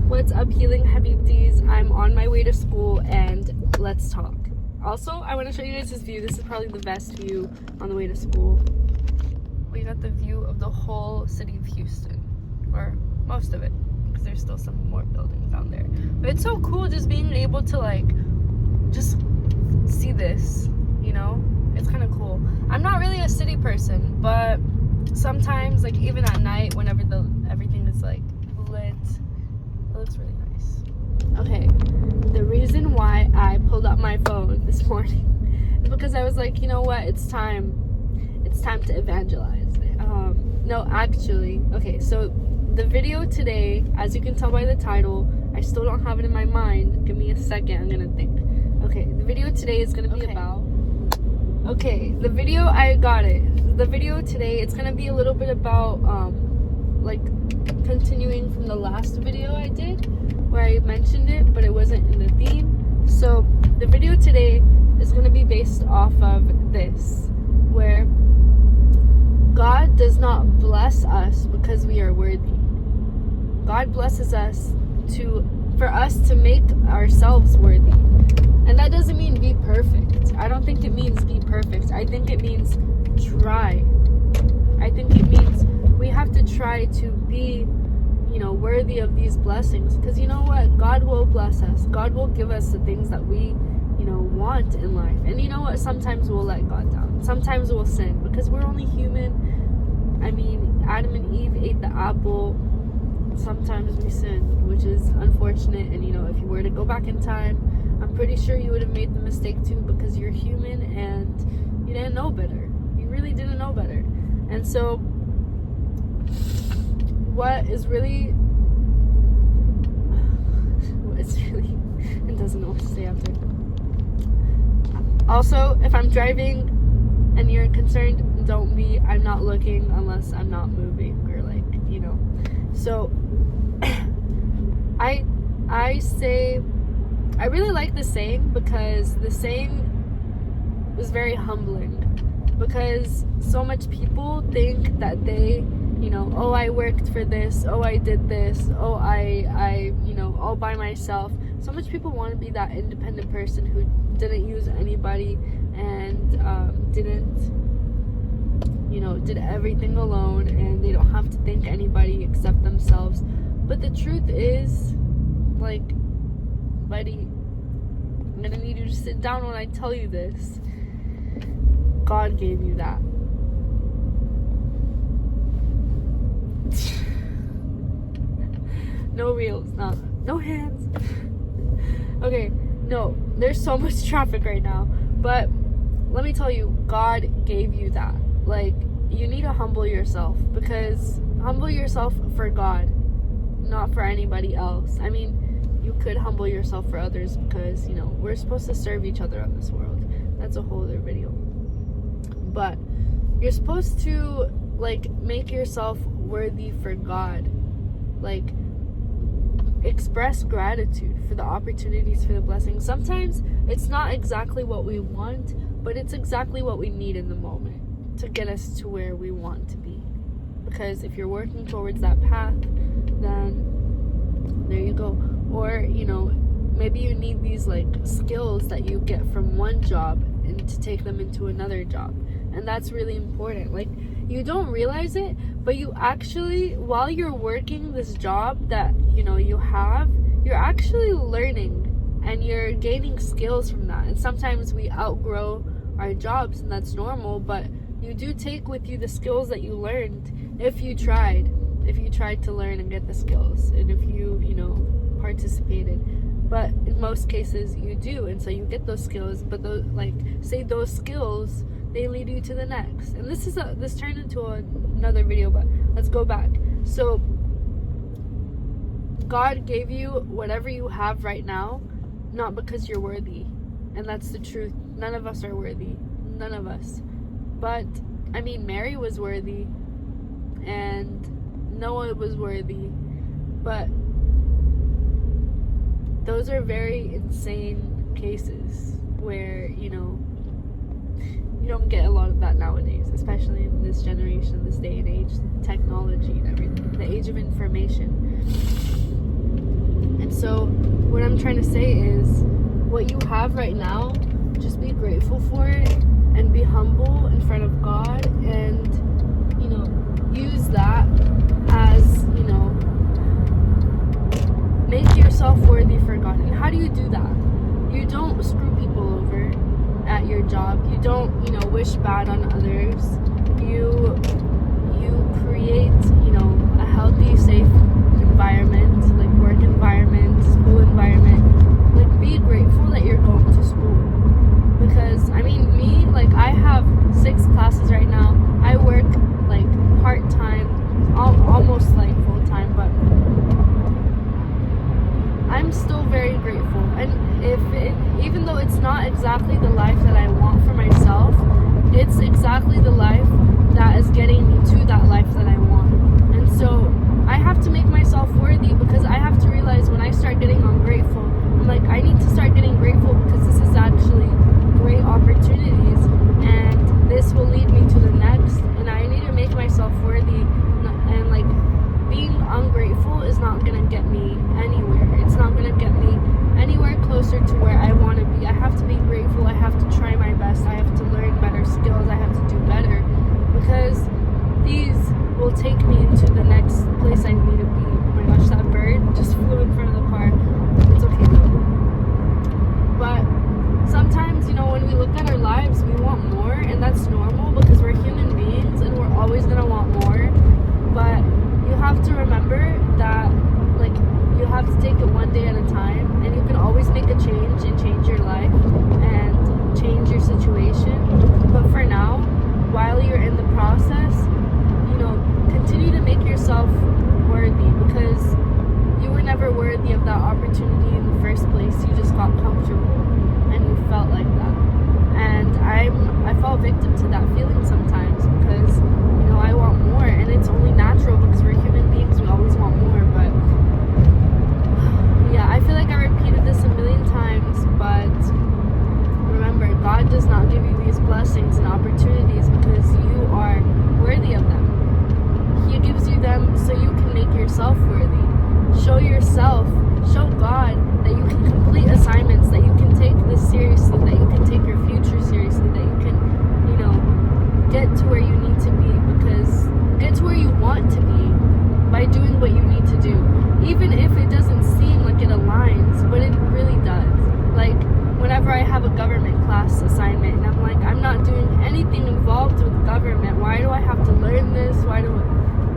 What's up, Healing Habibtis? I'm on my way to school and let's talk. Also, I want to show you guys this view. This is probably the best view on the way to school. We got the view of the whole city of Houston, or most of it, because there's still some more buildings down there. But it's so cool just being able to just see this, you know? It's kind of cool. I'm not really a city person, but sometimes, even at night, whenever everything is lit, it looks really nice. Okay, the reason why I pulled up my phone this morning is because I was like, you know what, it's time to evangelize. No, actually, okay, so the video today, as you can tell by the title, I still don't have it in my mind. Give me a second, I'm gonna think. Okay, the video today is gonna be about, the video, I got it. The video today, it's gonna be a little bit about, continuing from the last video I did, where I mentioned it, but it wasn't in the theme. So, the video today is gonna be based off of this, where God does not bless us because we are worthy. God blesses us for us to make ourselves worthy. And that doesn't mean be perfect. I don't think it means be perfect. I think it means try. I think it means we have to try to be, worthy of these blessings. Because you know what? God will bless us. God will give us the things that we, want in life. And you know what? Sometimes we'll let God down. Sometimes we'll sin because we're only human. I mean, Adam and Eve ate the apple. Sometimes we sin, which is unfortunate. And if you were to go back in time, I'm pretty sure you would have made the mistake too, because you're human and you didn't know better. You really didn't know better. And so it doesn't know what to say after. Also, if I'm driving and you're concerned, don't be. I'm not looking unless I'm not moving or So I really like the saying, because the saying was very humbling, because so much people think that they, oh, I worked for this, oh, I did this, oh, I all by myself. So much people want to be that independent person who didn't use anybody and did everything alone, and they don't have to thank anybody except themselves. But the truth is, buddy, I'm gonna need you to sit down when I tell you this. God gave you that. No reels, no hands. Okay, no, there's so much traffic right now, but let me tell you, God gave you that. You need to humble yourself, because humble yourself for God, not for anybody else. I mean, you could humble yourself for others, because we're supposed to serve each other on this world. That's a whole other video. But you're supposed to make yourself worthy for God. Express gratitude for the opportunities, for the blessings. Sometimes it's not exactly what we want, but it's exactly what we need in the moment to get us to where we want to be. Because if you're working towards that path, then there you go. Or maybe you need these skills that you get from one job and to take them into another job, and that's really important. You don't realize it, but you actually, while you're working this job that you have, you're actually learning and you're gaining skills from that. And sometimes we outgrow our jobs, and that's normal, but you do take with you the skills that you learned if you tried to learn and get the skills, and if you participated. But in most cases you do, and so you get those skills, but those skills, they lead you to the next. And this turned into another video, but let's go back. So God gave you whatever you have right now, not because you're worthy. And that's the truth. None of us are worthy. None of us. But I mean, Mary was worthy, and Noah was worthy, but those are very insane cases where you don't get a lot of that nowadays, especially in this generation, this day and age, technology and everything, the age of information. I'm trying to say is, what you have right now, just be grateful for it and be humble in front of God, and use that as make yourself worthy for God. And how do you do that? You don't screw people over at your job. You don't wish bad on others. You create a healthy, safe environment, like work environment, school environment. Like, be grateful that you're going to school, because me, like, I have 6 classes right now. I work like part-time, almost like full-time, but I'm still very grateful. And even though it's not exactly the life that I want for myself, it's exactly the life that is getting me to that life that I want. And so I have to make myself worthy, because I have to realize when I start getting ungrateful, I'm like, I need to start getting grateful, because this is actually great opportunities, and this will lead me to the next, and I need to make myself worthy. And like, being ungrateful is not gonna get me anywhere. It's not gonna get me anywhere closer to where I want to be. I have to be grateful. I have to try my best. I have to learn better skills. I have to do better, because these will take me into the next place I need to be. Oh my gosh, that bird just flew in front of the car. It's okay though. But sometimes, when we look at our lives, we want more, and that's normal, because we're human beings and we're always gonna want more. But you have to remember that, like, you have to take it one day at a time, and you can always make a change and change your life and change your situation. But for now, while you're in the process, continue to make yourself worthy, because you were never worthy of that opportunity in the first place. You just got comfortable and you felt like that. And I fall victim to that feeling sometimes, because I want more, and it's only natural, because we're human beings, we always want more. But yeah, I feel like I repeated this a million times, but remember, God does not give you these blessings and opportunities because you are worthy of them. He gives you them so you can make yourself worthy. Show God that you can complete assignments, that you can take this seriously, that you can take your future seriously, that you can, get to where you need to be, because get to where you want to be by doing what you need to do. Even if it doesn't seem like it aligns, but it really does. Like, whenever I have a government class assignment, and I'm like, I'm not doing anything involved with government. Why do I have to learn this?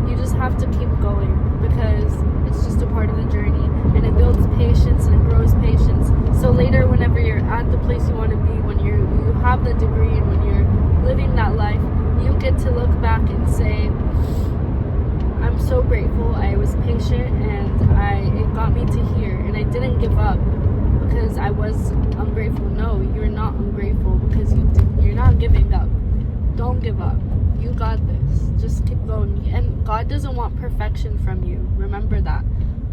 You just have to keep going, because it's just a part of the journey, and it builds patience and it grows patience. So later, whenever you're at the place you want to be, when you have the degree and when you're living that life, you get to look back and say, I'm so grateful. I was patient, and it got me to here, and I didn't give up because I was ungrateful. No, you're not ungrateful because you're not giving up. Don't give up. You got this. Just keep going. And God doesn't want perfection from you. Remember that.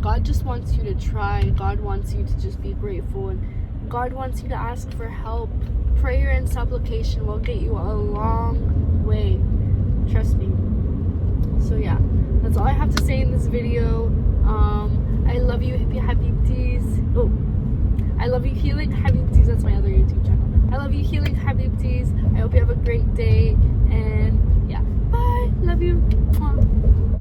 God just wants you to try. God wants you to just be grateful, and God wants you to ask for help. Prayer and supplication will get you a long way. Trust me. So yeah, that's all I have to say in this video. I love you, Habibtis. Oh, I love you, Healing Habibtis. That's my other YouTube channel. I love you, Healing Habibtis. I hope you have a great day, and yeah, bye. Love you. Mwah.